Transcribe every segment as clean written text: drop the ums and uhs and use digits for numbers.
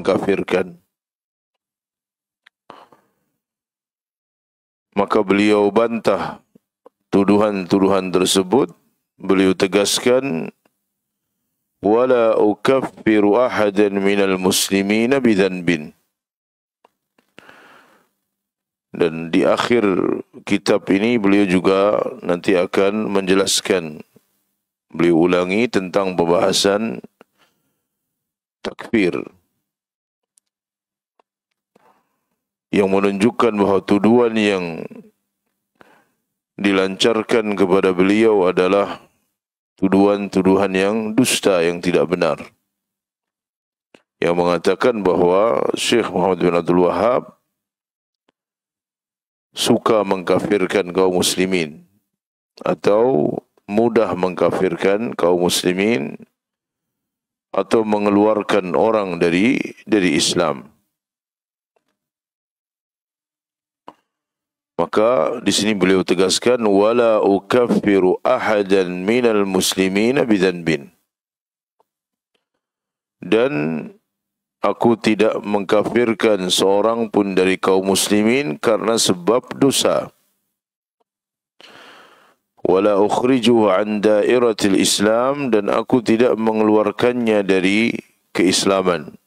mengkafirkan. Maka beliau bantah tuduhan-tuduhan tersebut. Beliau tegaskan, wala ukaffiru ahadan minal muslimina bidhanbin. Dan di akhir kitab ini beliau juga nanti akan menjelaskan, beliau ulangi tentang pembahasan takfir yang menunjukkan bahawa tuduhan yang dilancarkan kepada beliau adalah tuduhan-tuduhan yang dusta, yang tidak benar, yang mengatakan bahawa Syekh Muhammad bin Abdul Wahab suka mengkafirkan kaum muslimin atau mudah mengkafirkan kaum muslimin atau mengeluarkan orang dari Islam. Maka di sini beliau tegaskan, wala ukaffiru ahadan minal muslimina bidhanbin. Dan aku tidak mengkafirkan seorang pun dari kaum muslimin karena sebab dosa. Wala ukhrijuhu an dairatil Islam, dan aku tidak mengeluarkannya dari keislaman.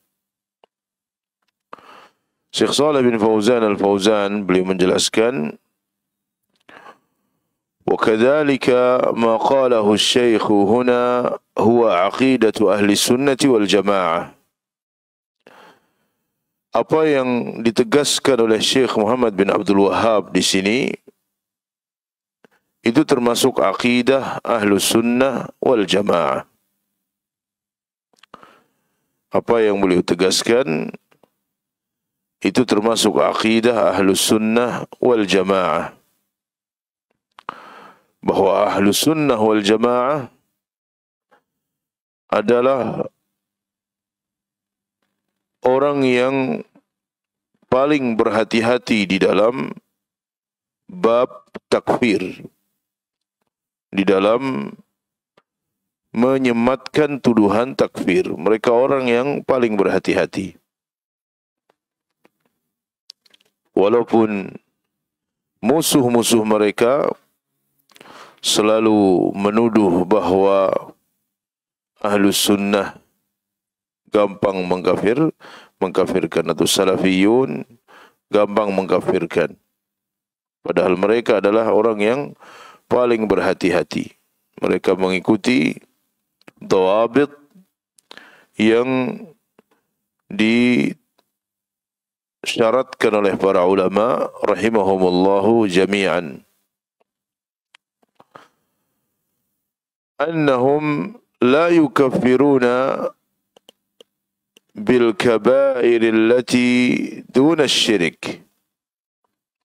Syekh Shalih bin Fauzan al-Fauzan beliau menjelaskan, wa kadzalika ma qalahu asy-syaikh huna huwa aqidatu ahli sunnati wal jamaah. Apa yang ditegaskan oleh Syekh Muhammad bin Abdul Wahhab di sini itu termasuk akidah Ahlus Sunnah wal Jamaah. Apa yang beliau tegaskan itu termasuk akidah Ahlus Sunnah wal Jamaah. Bahawa Ahlus Sunnah wal Jamaah adalah orang yang paling berhati-hati di dalam bab takfir, di dalam menyematkan tuduhan takfir. Mereka orang yang paling berhati-hati. Walaupun musuh-musuh mereka selalu menuduh bahawa Ahlus Sunnah gampang mengkafirkan, atau Salafiyun gampang mengkafirkan. Padahal mereka adalah orang yang paling berhati-hati. Mereka mengikuti dhawabit yang disyaratkan oleh para ulama rahimahumullahu jami'an. Annahum la yukaffiruna bil kabair allati duna syirik.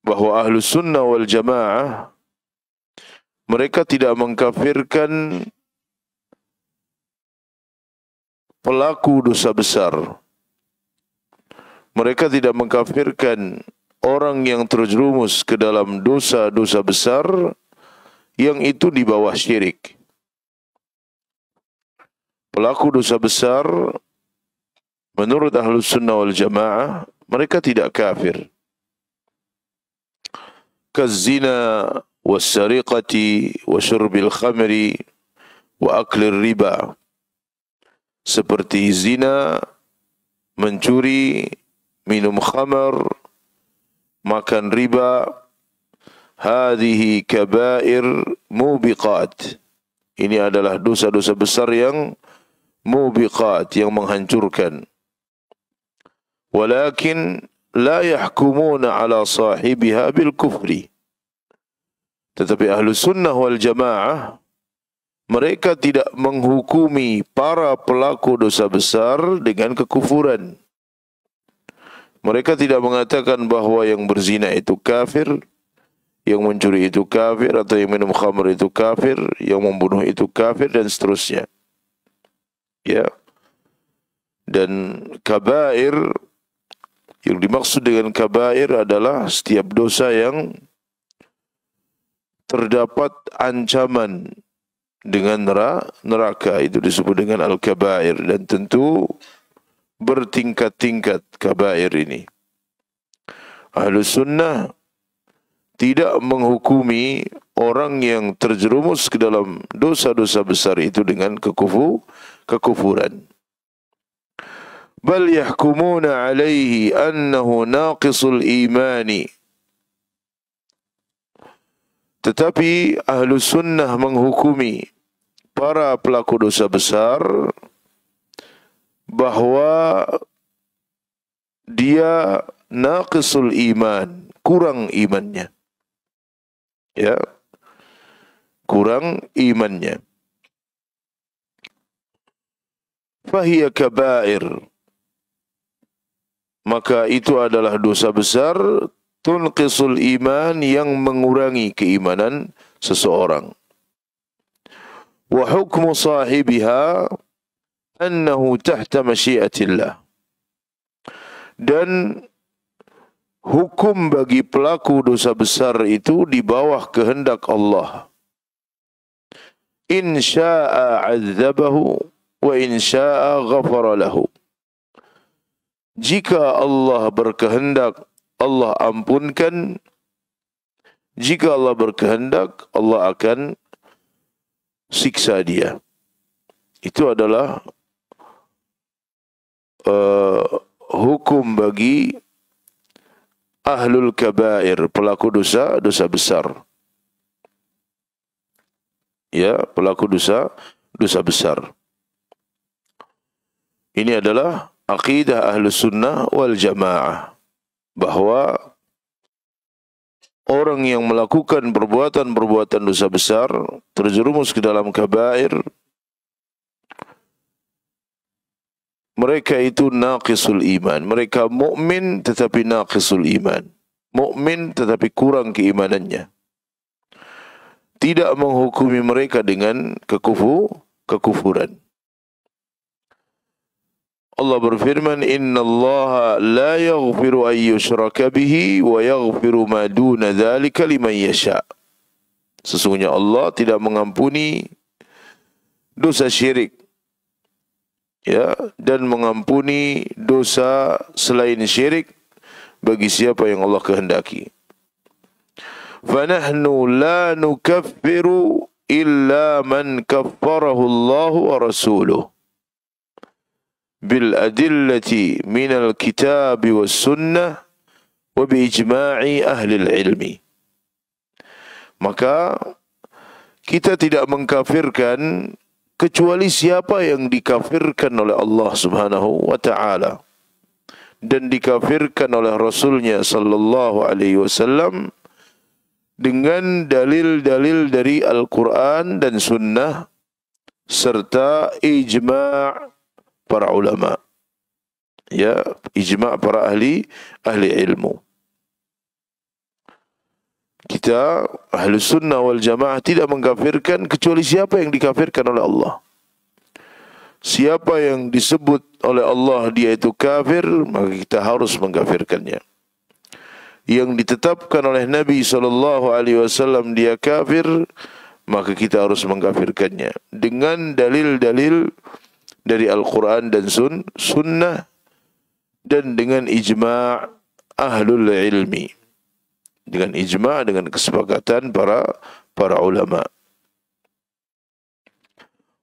Bahawa Ahlus Sunnah wal Jamaah mereka tidak mengkafirkan pelaku dosa besar. Mereka tidak mengkafirkan orang yang terjerumus ke dalam dosa-dosa besar yang itu di bawah syirik. Pelaku dosa besar menurut Ahlus Sunnah wal Jamaah mereka tidak kafir. Kazina was-sariqati wa syurbil khamri wa aklir riba. Seperti zina, mencuri, minum khamar, makan riba. Hadhihi kabair mubiqat. Ini adalah dosa-dosa besar yang mubiqat, yang menghancurkan. Walakin la yahkumuna ala sahibiha bil kufri. Tetapi Ahlus Sunnah wal Jamaah mereka tidak menghukumi para pelaku dosa besar dengan kekufuran. Mereka tidak mengatakan bahawa yang berzina itu kafir, yang mencuri itu kafir, atau yang minum khamr itu kafir, yang membunuh itu kafir, dan seterusnya. Ya. Dan kabair, yang dimaksud dengan kabair adalah setiap dosa yang terdapat ancaman dengan neraka, itu disebut dengan al-kabair. Dan tentu bertingkat-tingkat kabair ini. Ahlus sunnah tidak menghukumi orang yang terjerumus ke dalam dosa-dosa besar itu dengan kekufuran. Bal yahkumuna alaihi annahu naqisul imani. Tetapi Ahlus Sunnah menghukumi para pelaku dosa besar bahwa dia naqisul iman, kurang imannya. Ya, kurang imannya. Fahiya kabair. Maka itu adalah dosa besar, tunqisul iman, yang mengurangi keimanan seseorang. Wa hukmu sahibiha annahu tahta masyiatillah. Dan hukum bagi pelaku dosa besar itu di bawah kehendak Allah. In syaa 'adzabahu wa in syaa ghafara lahu. Jika Allah berkehendak, Allah ampunkan. Jika Allah berkehendak, Allah akan siksa dia. Itu adalah hukum bagi ahlul kabair, pelaku dosa besar. Ya, pelaku dosa besar. Ini adalah aqidah Ahlus Sunnah wal Jamaah, bahwa orang yang melakukan perbuatan dosa besar, terjerumus ke dalam kabair, mereka itu naqisul iman. Mereka mukmin tetapi naqisul iman. Mukmin tetapi kurang keimanannya. Tidak menghukumi mereka dengan kekufuran. Allah berfirman, Inna Allah la yaghfiru an yushraka bihi wa yaghfiru ma duna dhalika liman yasha. Sesungguhnya Allah tidak mengampuni dosa syirik, ya, dan mengampuni dosa selain syirik bagi siapa yang Allah kehendaki. Fanahnu la nukaffiru illa man kaffarahu Allah wa rasuluh bil adillati minal kitab was sunnah wa bi ijma'i ahli ilmi. Maka kita tidak mengkafirkan kecuali siapa yang dikafirkan oleh Allah Subhanahu wa taala dan dikafirkan oleh Rasulnya sallallahu alaihi wasallam dengan dalil-dalil dari Al-Quran dan Sunnah serta ijma' para ulama. Ya, ijma' para ahli ilmu. Kita Ahlus Sunnah wal Jamaah tidak mengkafirkan kecuali siapa yang dikafirkan oleh Allah. Siapa yang disebut oleh Allah dia itu kafir, maka kita harus mengkafirkannya. Yang ditetapkan oleh Nabi SAW dia kafir, maka kita harus mengkafirkannya dengan dalil-dalil dari Al-Quran dan Sunnah dan dengan ijma' ahlul ilmi, dengan ijma', dengan kesepakatan para ulama.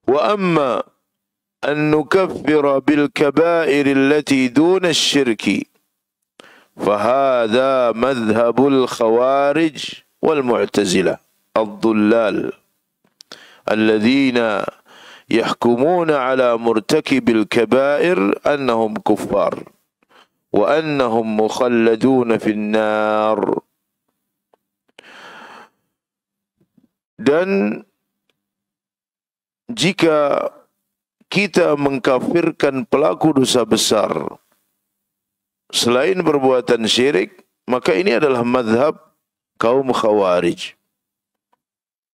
Wa amma an nukaffira bil kaba'ir allati duna asy-syirki فهذا مذهب الخوارج والمعتزلة الضلال الذين يحكمون على مرتكب الكبائر أنهم كفار وأنهم مخلدون في النار. Dan jika kita mengkafirkan pelaku dosa besar selain perbuatan syirik, maka ini adalah madhab kaum khawarij.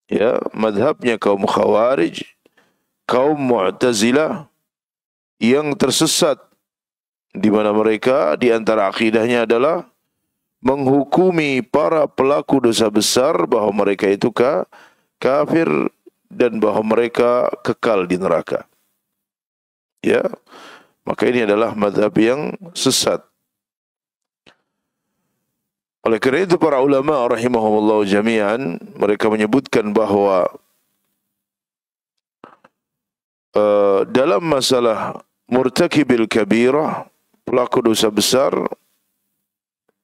Ya, madhabnya kaum khawarij, kaum mu'tazilah yang tersesat, di mana mereka di antara akidahnya adalah menghukumi para pelaku dosa besar bahwa mereka itu kafir dan bahwa mereka kekal di neraka. Ya, Maka ini adalah mazhab yang sesat. Oleh kerana itu para ulama rahimahumullah jami'an, mereka menyebutkan bahawa dalam masalah murtakibil kabirah, pelaku dosa besar,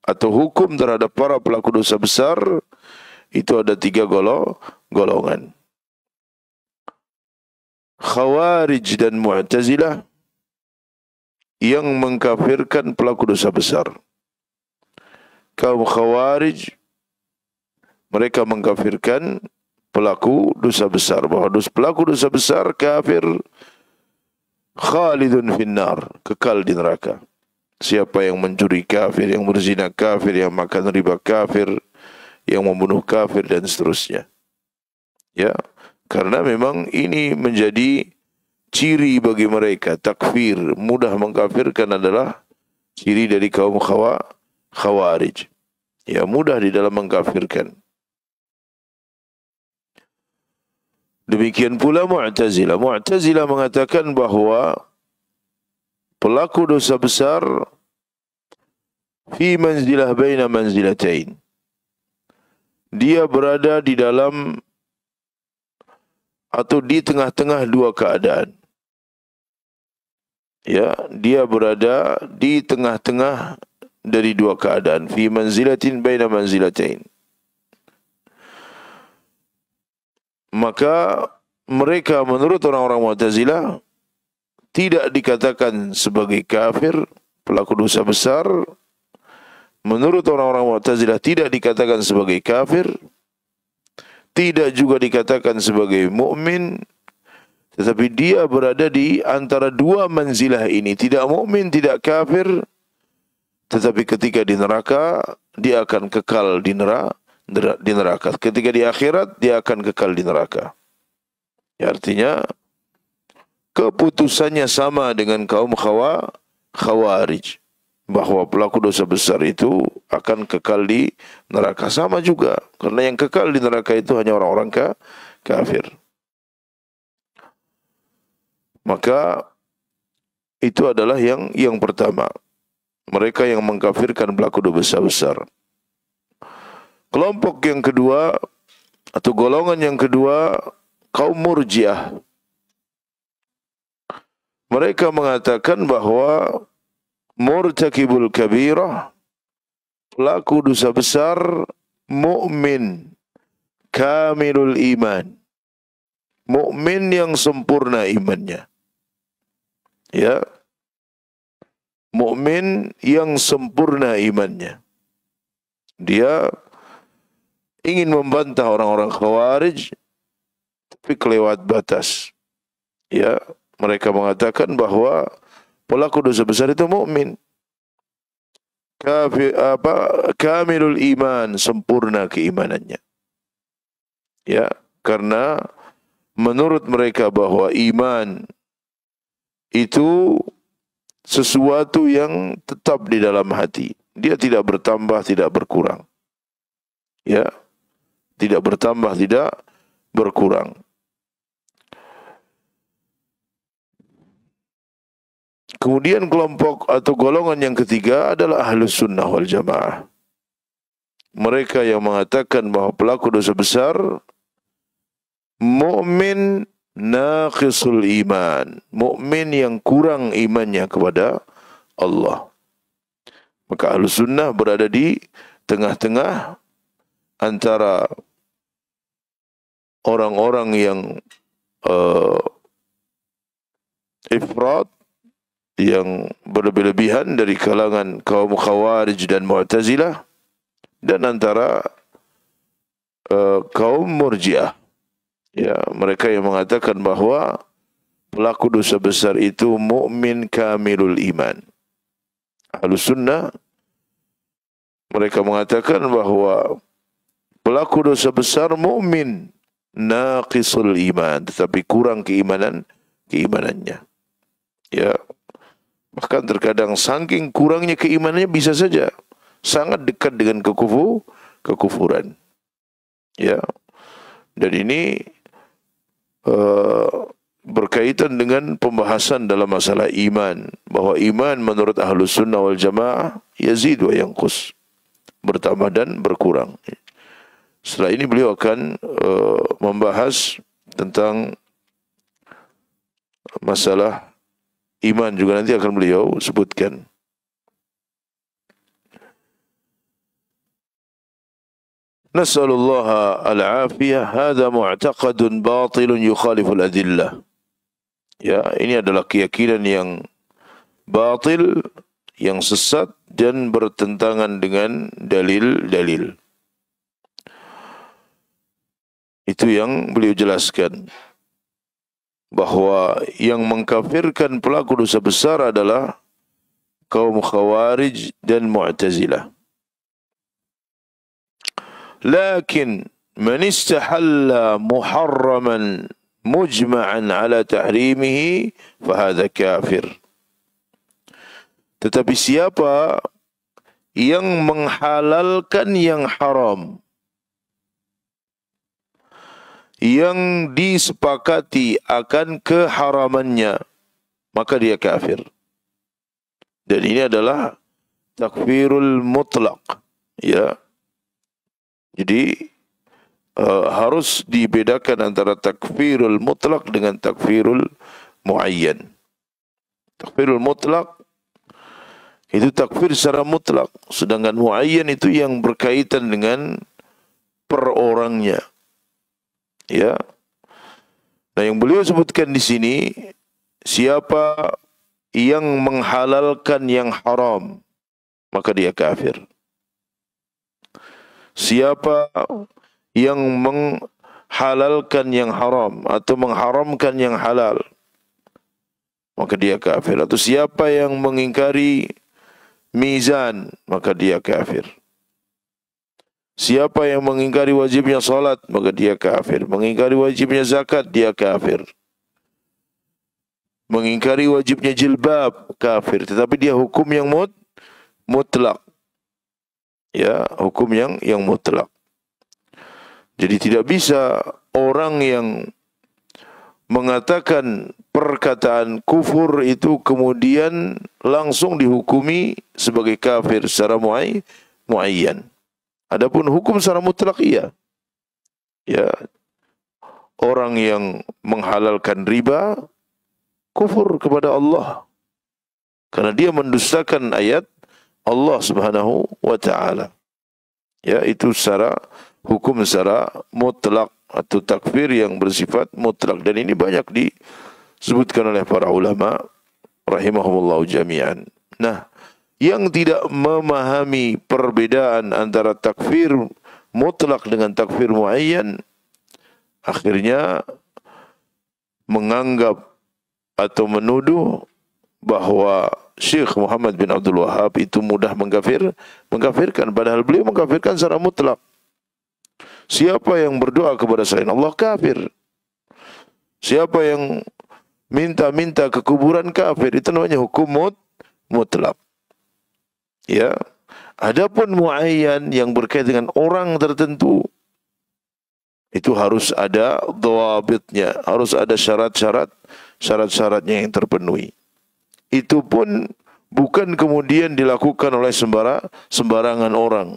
atau hukum terhadap para pelaku dosa besar, itu ada 3 golongan. Khawarij dan Mu'tazilah yang mengkafirkan pelaku dosa besar. Kaum Khawarij, mereka mengkafirkan pelaku dosa besar, bahawa pelaku dosa besar kafir, khalidun finnar, kekal di neraka. Siapa yang mencuri kafir, yang berzina kafir, yang makan riba kafir, yang membunuh kafir dan seterusnya. Ya, karena memang ini menjadi ciri bagi mereka. Takfir, mudah mengkafirkan adalah ciri dari kaum Khawarij. Ya, mudah di dalam mengkafirkan. Demikian pula Mu'tazilah. Mu'tazilah mengatakan bahawa pelaku dosa besar fi manzilah baina manzilatain. Dia berada di dalam atau di tengah-tengah 2 keadaan. Ya, dia berada di tengah-tengah dari 2 keadaan. Fi manzilatin baina manzilatain. Maka mereka menurut orang-orang Mu'tazilah tidak dikatakan sebagai kafir, pelaku dosa besar. Menurut orang-orang Mu'tazilah tidak dikatakan sebagai kafir, tidak juga dikatakan sebagai mukmin, tetapi dia berada di antara 2 manzilah ini, tidak mukmin, tidak kafir, tetapi ketika di neraka dia akan kekal di neraka. Ketika di akhirat dia akan kekal di neraka. Ya, artinya keputusannya sama dengan kaum Khawarij, bahawa pelaku dosa besar itu akan kekal di neraka. Sama juga, karena yang kekal di neraka itu hanya orang-orang kafir. Maka itu adalah yang pertama. Mereka yang mengkafirkan pelaku dosa besar. Kelompok yang kedua atau golongan yang kedua, kaum Murji'ah. Mereka mengatakan bahawa murtakibul kabirah, pelaku dosa besar, mukmin, kamilul iman, mukmin yang sempurna imannya. Ya, mukmin yang sempurna imannya. Dia ingin membantah orang-orang Khawarij, tapi kelewat batas. Ya, mereka mengatakan bahawa pelaku dosa besar itu mukmin, kamilul iman, sempurna keimanannya. Ya, karena menurut mereka bahawa iman itu sesuatu yang tetap di dalam hati. Dia tidak bertambah, tidak berkurang. Ya, tidak bertambah, tidak berkurang. Kemudian kelompok atau golongan yang ketiga adalah Ahlus Sunnah wal Jamaah. Mereka yang mengatakan bahawa pelaku dosa besar mukmin naqisul iman, mukmin yang kurang imannya kepada Allah. Maka Ahlus Sunnah berada di tengah-tengah antara orang-orang yang ifrat, yang berlebih-lebihan dari kalangan kaum Khawarij dan Mu'tazilah, dan antara kaum Murji'ah. Ya, mereka yang mengatakan bahawa pelaku dosa besar itu mukmin kamilul iman. Ahlus Sunnah mereka mengatakan bahawa pelaku dosa besar mukmin naqisul iman, tetapi kurang keimanannya. Ya, bahkan terkadang saking kurangnya keimanannya bisa saja sangat dekat dengan kekufuran. Ya, dan ini berkaitan dengan pembahasan dalam masalah iman, bahwa iman menurut Ahlus Sunnah wal Jamaah yazid wa yanqus, bertambah dan berkurang. Setelah ini beliau akan membahas tentang masalah iman juga, nanti akan beliau sebutkan. Nas'alullah al-afiyah, hadha mu'taqadun batilun yukhaliful adillah. Ya, ini adalah keyakinan yang batil, yang sesat dan bertentangan dengan dalil-dalil. Itu yang beliau jelaskan, bahwa yang mengkafirkan pelaku dosa besar adalah kaum Khawarij dan Mu'tazilah. Lakin man istahalla muharraman mujma'an ala tahrimihi fahadha kafir. Tetapi siapa yang menghalalkan yang haram, yang disepakati akan keharamannya, maka dia kafir. Dan ini adalah takfirul mutlaq. Ya. Jadi harus dibedakan antara takfirul mutlaq dengan takfirul muayyan. Takfirul mutlaq itu takfir secara mutlak, sedangkan muayyan itu yang berkaitan dengan per orangnya. Ya. Nah, yang beliau sebutkan di sini, siapa yang menghalalkan yang haram, maka dia kafir. Siapa yang menghalalkan yang haram atau mengharamkan yang halal, maka dia kafir. Atau siapa yang mengingkari mizan, maka dia kafir. Siapa yang mengingkari wajibnya salat, maka dia kafir. Mengingkari wajibnya zakat, dia kafir. Mengingkari wajibnya jilbab, kafir. Tetapi dia hukum yang mutlak. Ya, hukum yang mutlak. Jadi tidak bisa orang yang mengatakan perkataan kufur itu kemudian langsung dihukumi sebagai kafir secara muayyan. Adapun hukum secara mutlak iya. Ya. Orang yang menghalalkan riba kufur kepada Allah, karena dia mendustakan ayat Allah Subhanahu wa taala. Ya, itu secara hukum secara mutlak atau takfir yang bersifat mutlak, dan ini banyak disebutkan oleh para ulama rahimahumullah jami'an. Nah, yang tidak memahami perbedaan antara takfir mutlak dengan takfir muayyan akhirnya menganggap atau menuduh bahwa Syekh Muhammad bin Abdul Wahab itu mudah mengkafirkan, padahal beliau mengkafirkan secara mutlak. Siapa yang berdoa kepada selain Allah kafir. Siapa yang minta-minta ke kuburan kafir, itu namanya hukum mutlak. Ya. Adapun muayyan yang berkaitan dengan orang tertentu, itu harus ada dhawabitnya, harus ada syarat-syaratnya yang terpenuhi. Itu pun bukan kemudian dilakukan oleh sembarangan orang.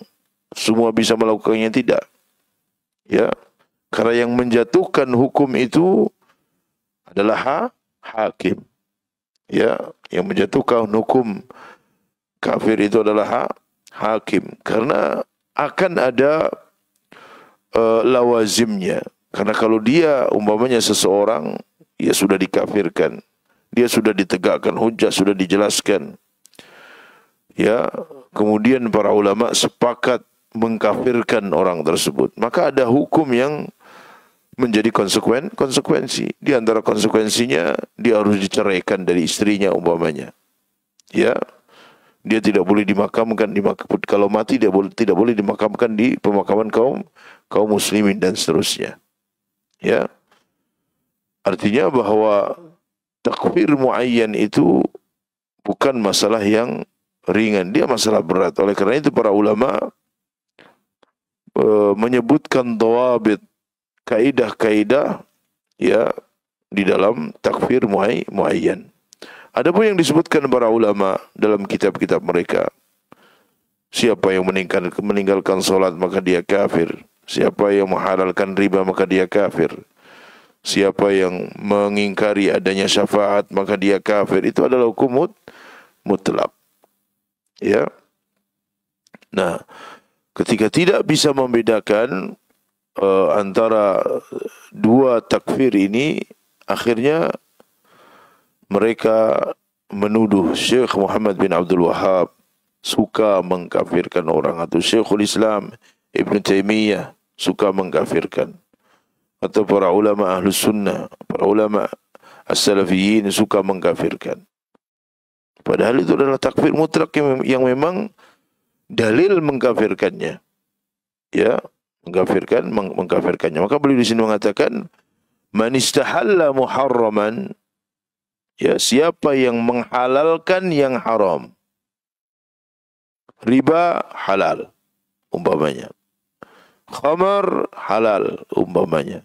Semua bisa melakukannya, tidak. Ya, karena yang menjatuhkan hukum itu adalah hakim. Ya, yang menjatuhkan hukum kafir itu adalah hakim, karena akan ada lawazimnya. Karena kalau dia umpamanya seseorang, ya sudah dikafirkan, dia sudah ditegakkan hujjah, sudah dijelaskan. Ya, kemudian para ulama sepakat mengkafirkan orang tersebut, maka ada hukum yang menjadi konsekuensi. Di antara konsekuensinya, dia harus diceraikan dari istrinya umpamanya. Ya, dia tidak boleh dimakamkan kalau mati dia tidak boleh dimakamkan di pemakaman kaum muslimin dan seterusnya. Ya, artinya bahwa takfir muayyan itu bukan masalah yang ringan, dia masalah berat. Oleh karena itu para ulama menyebutkan dhawabit, kaidah-kaidah ya di dalam takfir muayyan. Adapun yang disebutkan para ulama dalam kitab-kitab mereka, siapa yang meninggalkan solat maka dia kafir. Siapa yang menghalalkan riba maka dia kafir. Siapa yang mengingkari adanya syafaat maka dia kafir. Itu adalah hukum mutlak. Ya. Nah, ketika tidak bisa membedakan antara dua takfir ini, akhirnya mereka menuduh Syekh Muhammad bin Abdul Wahhab suka mengkafirkan orang, atau Syekhul Islam Ibn Taymiyah suka mengkafirkan, atau para ulama Ahlus Sunnah, para ulama As-Salafiyin suka mengkafirkan. Padahal itu adalah takfir mutlak yang memang dalil mengkafirkannya. Ya, mengkafirkannya. Maka beliau di sini mengatakan, man istahalla muharraman, ya, siapa yang menghalalkan yang haram. Riba halal, umpamanya. Khamar halal, umpamanya.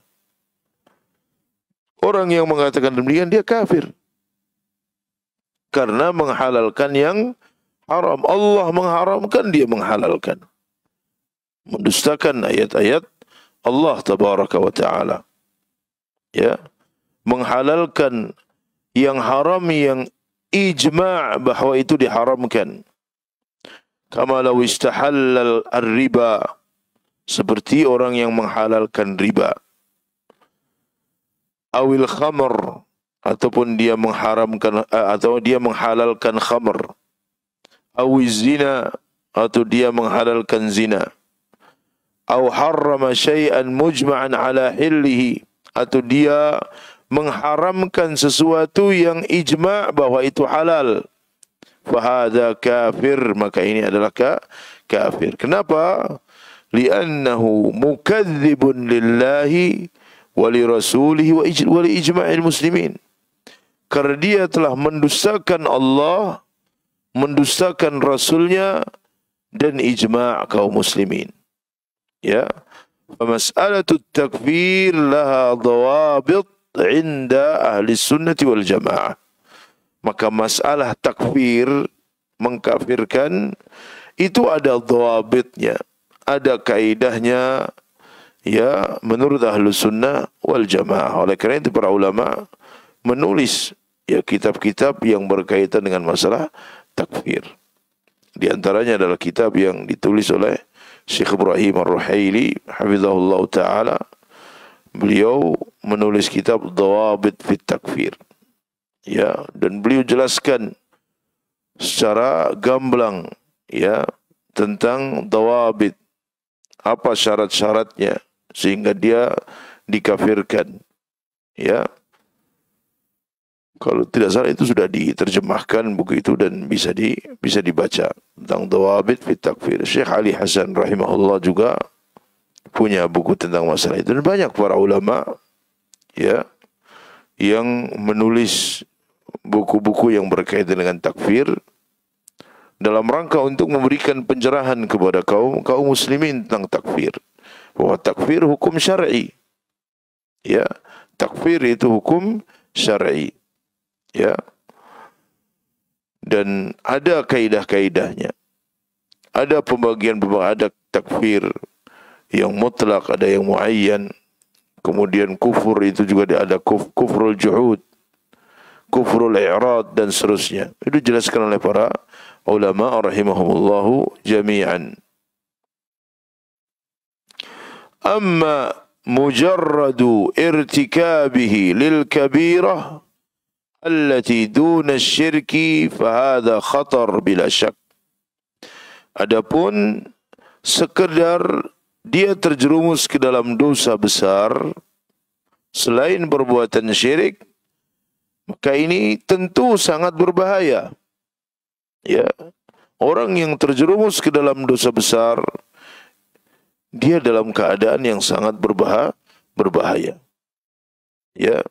Orang yang mengatakan demikian dia kafir. Karena menghalalkan yang haram. Allah mengharamkan, dia menghalalkan. Mendustakan ayat-ayat Allah tabaraka wa ta'ala. Ya. Menghalalkan yang haram yang ijma' bahwa itu diharamkan. Kama law istahallal ar-riba, seperti orang yang menghalalkan riba. Awil khamr, ataupun dia mengharamkan atau dia menghalalkan khamr. Awiz zina, atau dia menghalalkan zina. Aw harrama syai'an mujma'an ala hillihi, atau dia mengharamkan sesuatu yang ijma' bahwa itu halal. Fahada kafir, maka ini adalah kafir. Kenapa? Li'annahu mukadzibun lillahi wa li rasulihi wa li ijma'il muslimin. Karena dia telah mendustakan Allah, mendustakan Rasulnya, dan ijma' kaum muslimin. Ya. Mas'alatu takfir laha dhawabit inda ahli sunnati wal jamaah. Maka masalah takfir, mengkafirkan, itu ada dhawabitnya, ada kaidahnya, ya, menurut ahlu sunnah wal jamaah. Oleh kerana itu para ulama menulis, ya, kitab-kitab yang berkaitan dengan masalah takfir. Di antaranya adalah kitab yang ditulis oleh Syekh Ibrahim Ar-Ruhaili hafizahullah ta'ala. Beliau menulis kitab Dhawabit fit Takfir. Ya, dan beliau jelaskan secara gamblang, ya, tentang dhawabit, apa syarat-syaratnya sehingga dia dikafirkan. Ya. Kalau tidak salah itu sudah diterjemahkan buku itu dan bisa dibaca tentang dhawabit fit takfir. Syekh Ali Hasan rahimahullah juga punya buku tentang masalah itu, dan banyak para ulama, ya, yang menulis buku-buku yang berkaitan dengan takfir dalam rangka untuk memberikan pencerahan kepada kaum muslimin tentang takfir, bahwa takfir hukum syar'i. Ya, takfir itu hukum syar'i. Ya. Dan ada kaidah-kaidahnya. Ada pembagian-pembagian, ada takfir yang mutlak, ada yang muayyan. Kemudian kufur itu juga ada kufrul juhud, kufrul i'rad, dan seterusnya. Itu dijelaskan oleh para ulama rahimahumullahu jami'an. Amma mujarradu irtikabihi lil kabirah allati duna syirki fahada khatar bila syak. Adapun sekedar dia terjerumus ke dalam dosa besar selain perbuatan syirik, maka ini tentu sangat berbahaya. Ya, orang yang terjerumus ke dalam dosa besar, dia dalam keadaan yang sangat berbahaya. Ya,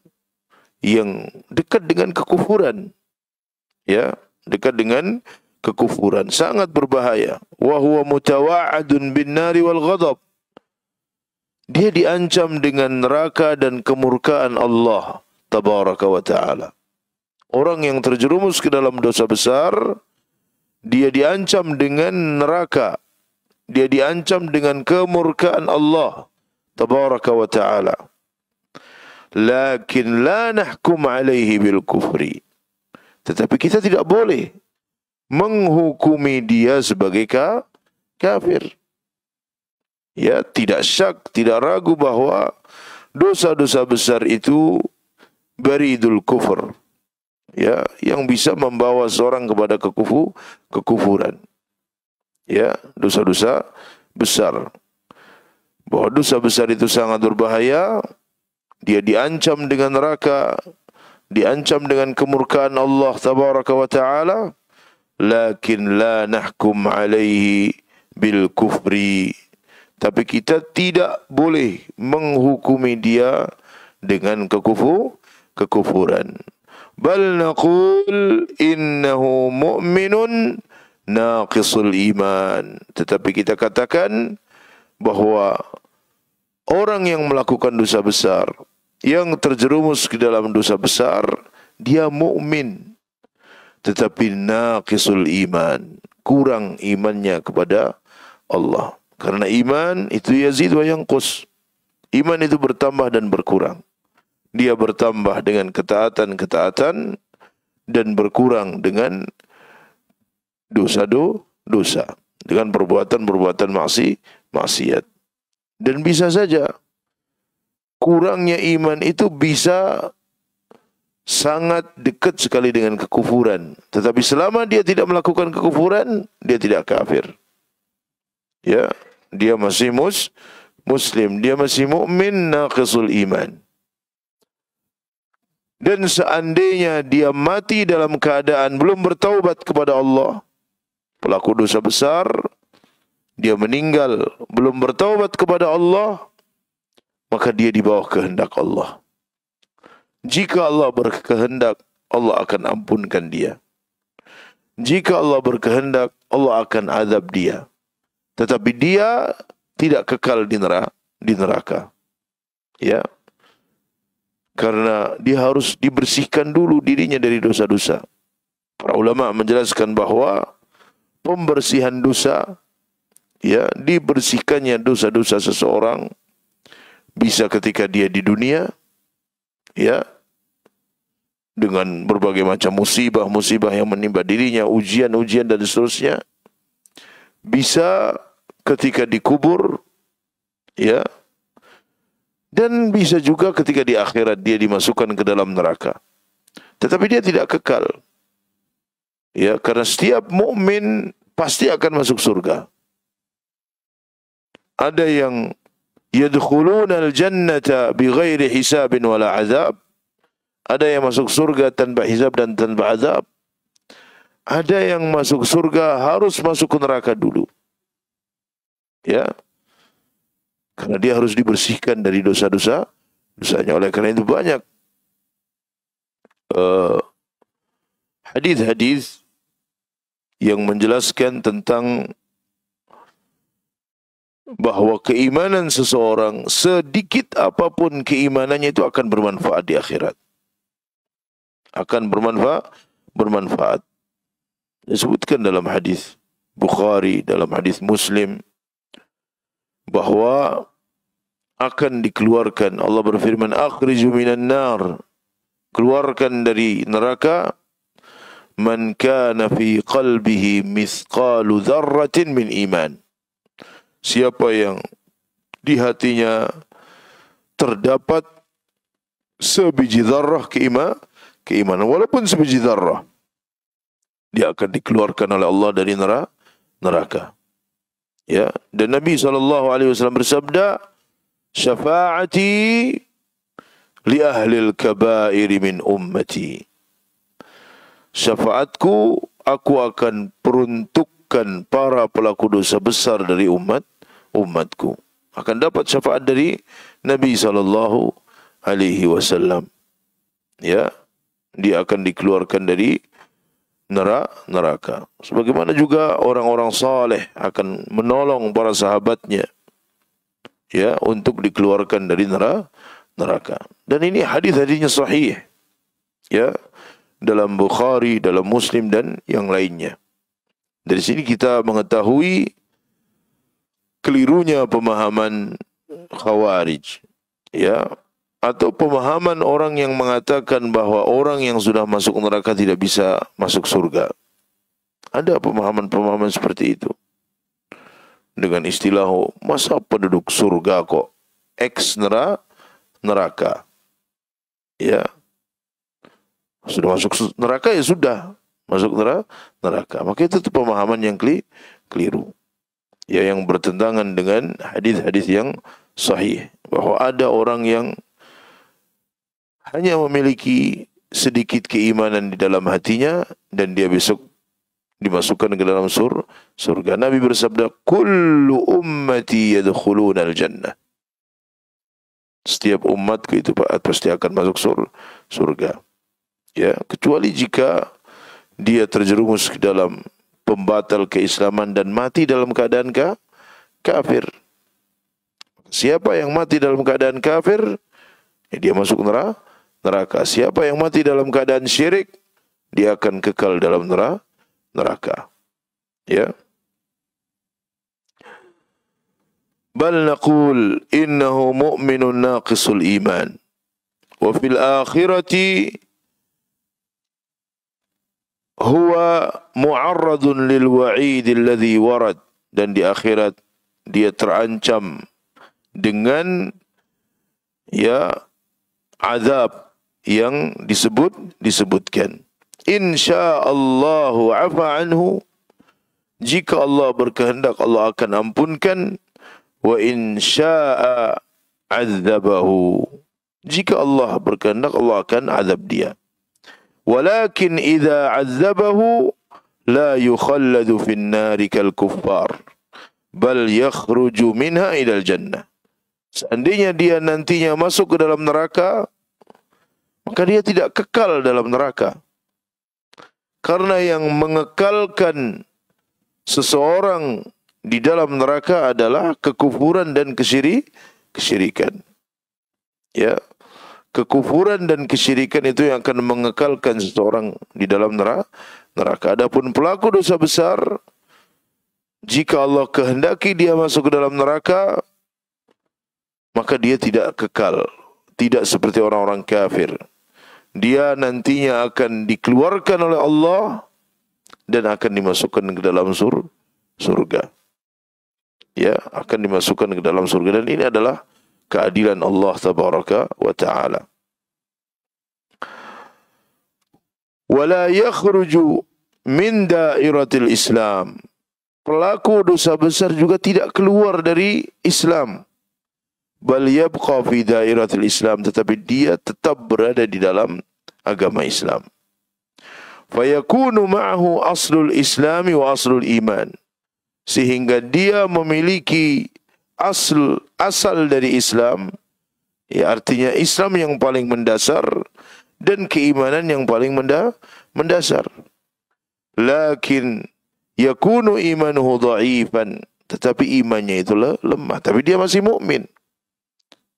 yang dekat dengan kekufuran. Ya, dekat dengan kekufuran, sangat berbahaya. Wa huwa mutawa'adun bin nari wal ghadab. Dia diancam dengan neraka dan kemurkaan Allah tabaraka wa ta'ala. Orang yang terjerumus ke dalam dosa besar, dia diancam dengan neraka. Dia diancam dengan kemurkaan Allah tabaraka wa ta'ala. Lakin la nahkum alaihi bil kufri. Tetapi kita tidak boleh menghukumi dia sebagai kafir. Ya, tidak syak, tidak ragu bahwa dosa-dosa besar itu baridul kufur. Ya, yang bisa membawa seorang kepada kekufuran. Ya, dosa-dosa besar. Bahwa dosa besar itu sangat berbahaya, dia diancam dengan neraka, diancam dengan kemurkaan Allah tabaraka wa ta'ala, lakin la nahkum alaihi bil kufri. Tapi kita tidak boleh menghukumi dia dengan kekufuran. Bal naqul innahu mu'minun naqisul iman. Tetapi kita katakan bahwa orang yang melakukan dosa besar, yang terjerumus ke dalam dosa besar, dia mukmin, tetapi naqisul iman, kurang imannya kepada Allah. Karena iman itu yazid wa yanqus. Iman itu bertambah dan berkurang. Dia bertambah dengan ketaatan-ketaatan dan berkurang dengan dosa, dengan perbuatan-perbuatan maksiat. Dan bisa saja kurangnya iman itu bisa sangat dekat sekali dengan kekufuran. Tetapi selama dia tidak melakukan kekufuran, dia tidak kafir. Ya, dia masih muslim, dia masih mukmin naqisul iman. Dan seandainya dia mati dalam keadaan belum bertaubat kepada Allah, pelaku dosa besar, dia meninggal belum bertaubat kepada Allah, maka dia di bawah kehendak Allah. Jika Allah berkehendak, Allah akan ampunkan dia. Jika Allah berkehendak, Allah akan azab dia. Tetapi dia tidak kekal di neraka. Ya. Karena dia harus dibersihkan dulu dirinya dari dosa-dosa. Para ulama menjelaskan bahwa pembersihan dosa, ya, dibersihkannya dosa-dosa seseorang bisa ketika dia di dunia, ya, dengan berbagai macam musibah-musibah yang menimpa dirinya, ujian-ujian dan seterusnya. Bisa ketika dikubur, ya, dan bisa juga ketika di akhirat dia dimasukkan ke dalam neraka. Tetapi dia tidak kekal. Ya, karena setiap mukmin pasti akan masuk surga. Ada yang yadkhuluna al-jannata bighairi hisabin wala azab. Ada yang masuk surga tanpa hisab dan tanpa azab. Ada yang masuk surga harus masuk ke neraka dulu. Ya. Karena dia harus dibersihkan dari dosa-dosanya. Oleh karena itu banyak hadis-hadis yang menjelaskan tentang bahwa keimanan seseorang, sedikit apapun keimanannya itu akan bermanfaat di akhirat. Akan bermanfaat. Disebutkan dalam hadis Bukhari, dalam hadis Muslim, bahwa akan dikeluarkan, Allah berfirman, akhriju minan nar, keluarkan dari neraka, man kana fi qalbihi mithqalu dzarratin min iman. Siapa yang di hatinya terdapat sebiji dzarrah keimanan, walaupun sebiji dzarrah, dia akan dikeluarkan oleh Allah dari neraka. Ya, dan Nabi SAW bersabda, syafaati li ahlil kabairi min ummati. Syafaatku, aku akan peruntukkan para pelaku dosa besar dari umatku. Akan dapat syafaat dari Nabi SAW. Ya, dia akan dikeluarkan dari neraka. Sebagaimana juga orang-orang saleh akan menolong para sahabatnya, ya, untuk dikeluarkan dari neraka. Dan ini hadis-hadisnya sahih. Ya. dalam Bukhari, dalam Muslim dan yang lainnya. Dari sini kita mengetahui kelirunya pemahaman Khawarij, ya, atau pemahaman orang yang mengatakan bahwa orang yang sudah masuk neraka tidak bisa masuk surga. Ada pemahaman-pemahaman seperti itu. Dengan istilah, masa penduduk surga kok ex neraka. Ya. Sudah masuk neraka ya sudah masuk neraka. Maka itu pemahaman yang keliru. Ya, yang bertentangan dengan hadis-hadis yang sahih, bahwa ada orang yang hanya memiliki sedikit keimanan di dalam hatinya dan dia besok dimasukkan ke dalam surga. Nabi bersabda, "Kullu ummati yadkhuluna al-jannah." Setiap umatku itu pasti akan masuk surga. Ya, kecuali jika dia terjerumus ke dalam pembatal keislaman dan mati dalam keadaan kafir. Siapa yang mati dalam keadaan kafir, ya dia masuk neraka. Siapa yang mati dalam keadaan syirik, dia akan kekal dalam neraka. Ya. Bal naqul innahu mu'minun naqisul iman. Wa fil akhirati huwa mu'arradun lil wa'id alladhi warad. Dan di akhirat dia terancam dengan azab yang disebutkan. Insyaallahu afa anhu, jika Allah berkehendak Allah akan ampunkan. Wa insya'a adzabahu, jika Allah berkehendak Allah akan azab dia. Walakin idza azzabahu la yukhalladu fin nari kal kuffar bal yakhruju minha ila al jannah. Seandainya dia nantinya masuk ke dalam neraka, maka dia tidak kekal dalam neraka. Karena yang mengekalkan seseorang di dalam neraka adalah kekufuran dan kesyirikan. Ya, kekufuran dan kesyirikan itu yang akan mengekalkan seseorang di dalam neraka. Adapun pelaku dosa besar, jika Allah kehendaki dia masuk ke dalam neraka, maka dia tidak kekal. Tidak seperti orang-orang kafir. Dia nantinya akan dikeluarkan oleh Allah dan akan dimasukkan ke dalam surga. Ya, akan dimasukkan ke dalam surga. Dan ini adalah keadilan Allah tabaraka wa ta'ala. Wala yakhruju min dairatil Islam. Pelaku dosa besar juga tidak keluar dari Islam. Bal yabqa fi dairatil Islam, tetapi dia tetap berada di dalam agama Islam. Fayakunu ma'ahu aslul Islami wa aslul iman. Sehingga dia memiliki asal dari Islam, ya, artinya Islam yang paling mendasar dan keimanan yang paling mendasar. Lakin yakunu imanuhu dha'ifan, tetapi imannya itu lemah, tapi dia masih mukmin.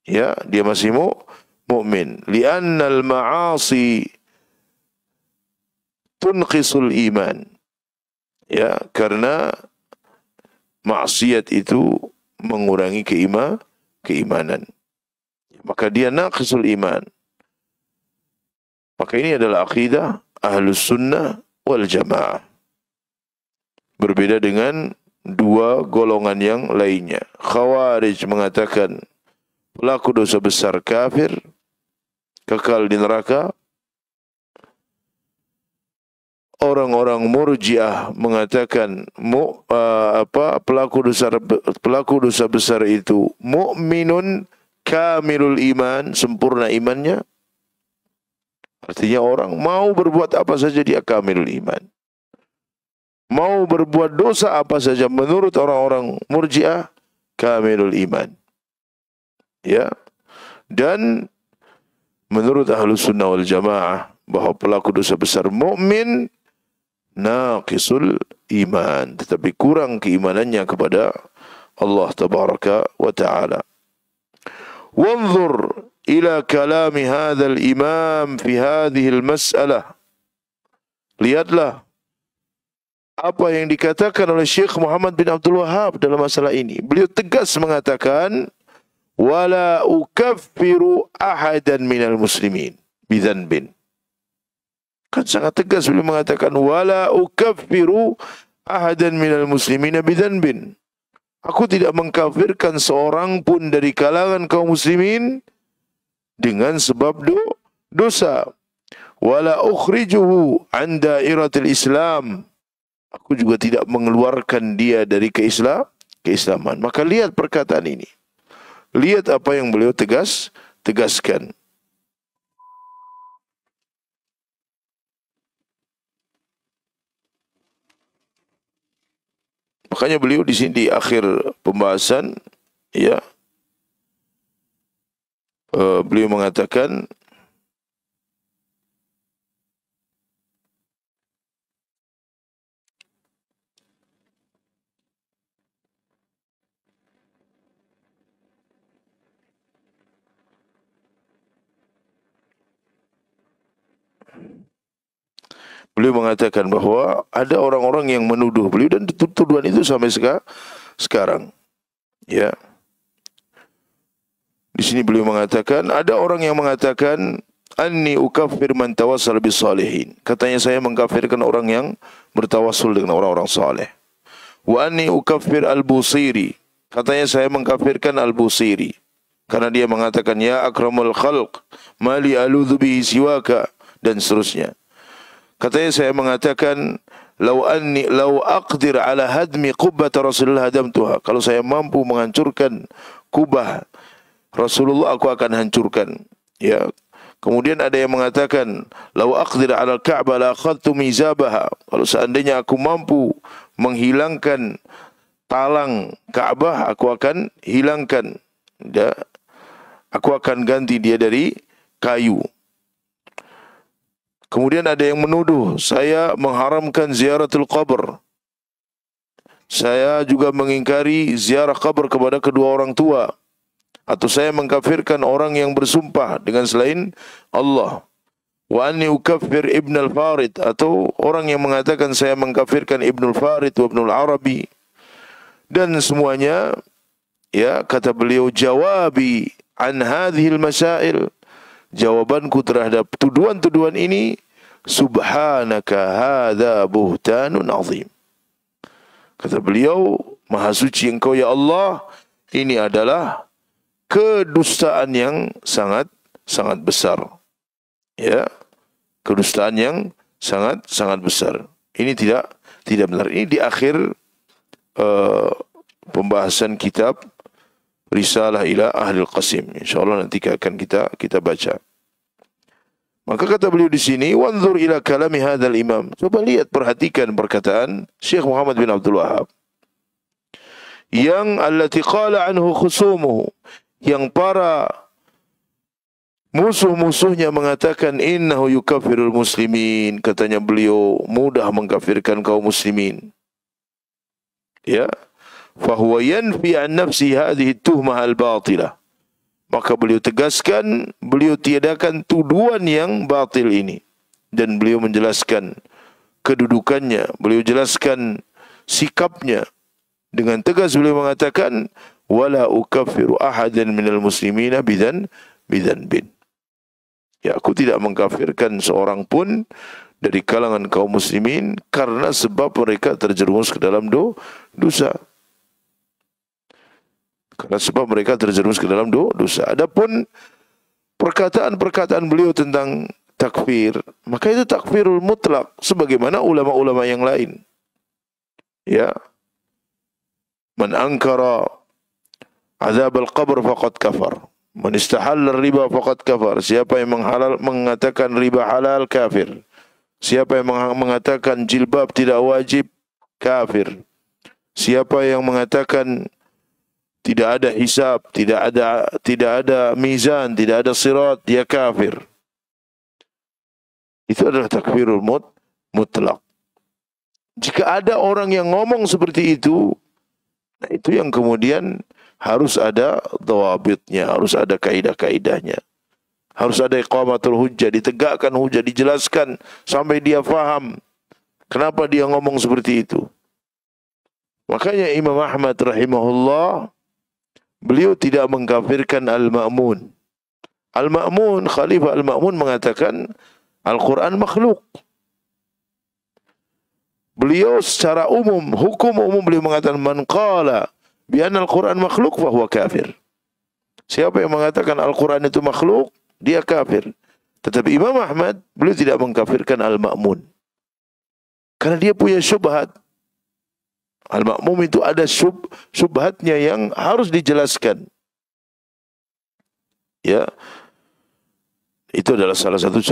Ya, dia masih mukmin. Li'anna al-ma'asi tunqisul iman. Ya, karena maksiat itu mengurangi keimanan. Maka dia naqisul iman. Maka ini adalah akidah Ahlus Sunnah wal Jamaah. Berbeda dengan dua golongan yang lainnya. Khawarij mengatakan pelaku dosa besar kafir, kekal di neraka. Orang-orang Murji'ah mengatakan pelaku dosa besar itu mukminun kamilul iman, sempurna imannya. Artinya orang mau berbuat apa saja dia kamilul iman. Mau berbuat dosa apa saja menurut orang-orang Murji'ah kamilul iman. Ya. Dan menurut Ahlus Sunnah wal Jamaah bahwa pelaku dosa besar mukmin naqisul iman, tetapi kurang keimanannya kepada Allah tabaraka wa ta'ala. Wanzur ila kalami hadzal imam fi hadhihi al-mas'alah. Lihatlah apa yang dikatakan oleh Syekh Muhammad bin Abdul Wahhab dalam masalah ini. Beliau tegas mengatakan, wala ukaffiru ahadan minal muslimin bidzanbin. Kan sangat tegas beliau mengatakan, wala ukaffiru ahadan minal muslimina bidzanbin. Aku tidak mengkafirkan seorang pun dari kalangan kaum muslimin dengan sebab dosa. Wala ukhrijuhu an dairatil Islam. Aku juga tidak mengeluarkan dia dari keislaman. Maka lihat perkataan ini. Lihat apa yang beliau tegaskan. Makanya beliau di sini di akhir pembahasan, ya, beliau mengatakan, beliau mengatakan bahawa ada orang-orang yang menuduh beliau dan tuduhan itu sampai sekarang. Ya. Di sini beliau mengatakan ada orang yang mengatakan anni ukaffir man tawassal bis salihin. Katanya saya mengkafirkan orang yang bertawassul dengan orang-orang saleh. Wa anni ukaffir al-Busiri. Katanya saya mengkafirkan al-Busiri karena dia mengatakan ya akramul khalq mali aludzu bihi siwaka dan seterusnya. Katanya saya mengatakan lau aqdir ala hadmi qubbat Rasulullah hadamtuha. Kalau saya mampu menghancurkan kubah Rasulullah, aku akan hancurkan. Ya. Kemudian ada yang mengatakan lau aqdir ala al-Ka'bah la akhadtu mizabaha. Kalau seandainya aku mampu menghilangkan talang Ka'bah, aku akan hilangkan. Ya. Aku akan ganti dia dari kayu. Kemudian ada yang menuduh saya mengharamkan ziaratul qabr. Saya juga mengingkari ziarah qabr kepada kedua orang tua. Atau saya mengkafirkan orang yang bersumpah dengan selain Allah. Wa anni ukaffir Ibn al-Farid. Atau orang yang mengatakan saya mengkafirkan Ibn al-Farid wa Ibn al-Arabi. Dan semuanya, ya, kata beliau, jawabi an hadhil masail. Jawabanku terhadap tuduhan-tuduhan ini, subhanaka hadza buhtanun azim. Kata beliau, maha suci engkau ya Allah, ini adalah kedustaan yang sangat besar. Ya, kedustaan yang sangat besar. Ini tidak benar. Ini di akhir pembahasan kitab Risalah ila Ahlil Qasim. InsyaAllah nanti akan kita baca. Maka kata beliau di sini, wanzur ila kalami hadzal imam. Coba lihat, perhatikan perkataan Syekh Muhammad bin Abdul Wahhab. Yang allati qala anhu khusumuhu. Yang para musuh-musuhnya mengatakan innahu yukaffirul muslimin. Katanya beliau mudah mengkafirkan kaum muslimin. Ya. Fahuwa yanfi an nafsi hadhihi tuhmah al-batilah. Maka beliau tegaskan, beliau tiadakan tuduhan yang batil ini. Dan beliau menjelaskan kedudukannya, beliau jelaskan sikapnya. Dengan tegas beliau mengatakan, wala ukaffiru ahadan minal muslimina bidzanbin. Ya, aku tidak mengkafirkan seorang pun dari kalangan kaum muslimin karena sebab mereka terjerumus ke dalam dosa. Karena sebab mereka terjerumus ke dalam dosa. Adapun perkataan-perkataan beliau tentang takfir, maka itu takfirul mutlak sebagaimana ulama-ulama yang lain. Ya. Man ankara azab al-qabr faqad kafar. Man istahalla riba faqad kafar. Siapa yang mengatakan riba halal, kafir. Siapa yang mengatakan jilbab tidak wajib, kafir. Siapa yang mengatakan tidak ada hisab, tidak ada mizan, tidak ada sirat, dia kafir. Itu adalah takfirul mutlak. Jika ada orang yang ngomong seperti itu, nah itu yang kemudian harus ada dhawabitnya, harus ada kaidah-kaidahnya. Harus ada iqamatul hujjah, ditegakkan hujjah, dijelaskan sampai dia faham. Kenapa dia ngomong seperti itu? Makanya Imam Ahmad rahimahullah, beliau tidak mengkafirkan Al-Ma'mun. Al-Ma'mun, Khalifah Al-Ma'mun mengatakan Al-Quran makhluk. Beliau secara umum, hukum umum beliau mengatakan man qala bi anna Al-Quran makhluk fa huwa kafir. Siapa yang mengatakan Al-Quran itu makhluk, dia kafir. Tetapi Imam Ahmad, beliau tidak mengkafirkan Al-Ma'mun. Karena dia punya syubhat. Al-Ma'mun itu ada syubhatnya yang harus dijelaskan. Ya, itu adalah salah satu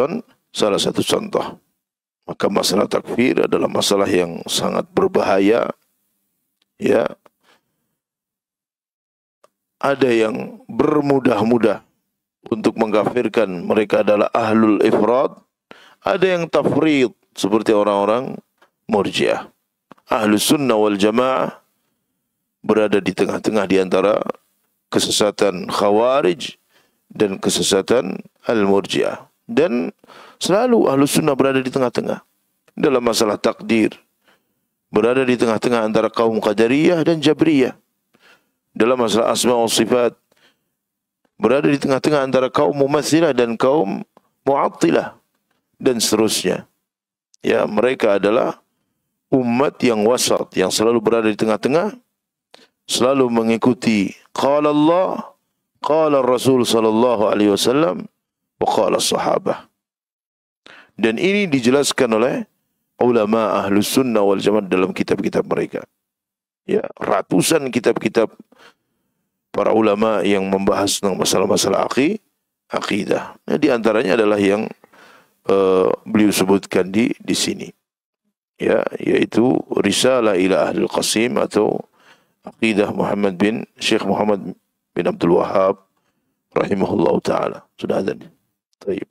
contoh. Maka masalah takfir adalah masalah yang sangat berbahaya. Ya, ada yang bermudah-mudah untuk mengkafirkan mereka adalah ahlul ifrad, ada yang tafrid seperti orang-orang Murji'ah. Ahlus sunnah wal jamaah berada di tengah-tengah di antara kesesatan Khawarij dan kesesatan Al-Murji'ah. Dan selalu Ahlus Sunnah berada di tengah-tengah. Dalam masalah takdir, berada di tengah-tengah antara kaum Qadariyah dan Jabriyah. Dalam masalah asma wa sifat, berada di tengah-tengah antara kaum Mumatsilah dan kaum Mu'attilah. Dan seterusnya. Ya, mereka adalah umat yang wasat, yang selalu berada di tengah-tengah, selalu mengikuti qala Allah, qala Rasul sallallahu alaihi wasallam, wa qala sahabah. Dan ini dijelaskan oleh ulama Ahlus Sunnah wal Jamaah dalam kitab-kitab mereka. Ya, ratusan kitab-kitab para ulama yang membahas tentang masalah-masalah akidah. Nah, di antaranya adalah yang beliau sebutkan di sini. Ya, yaitu Risalah ila Ahlul Qasim atau Aqidah Syekh Muhammad bin Abdul Wahhab rahimahullah ta'ala. Sudah ada nih. Baik.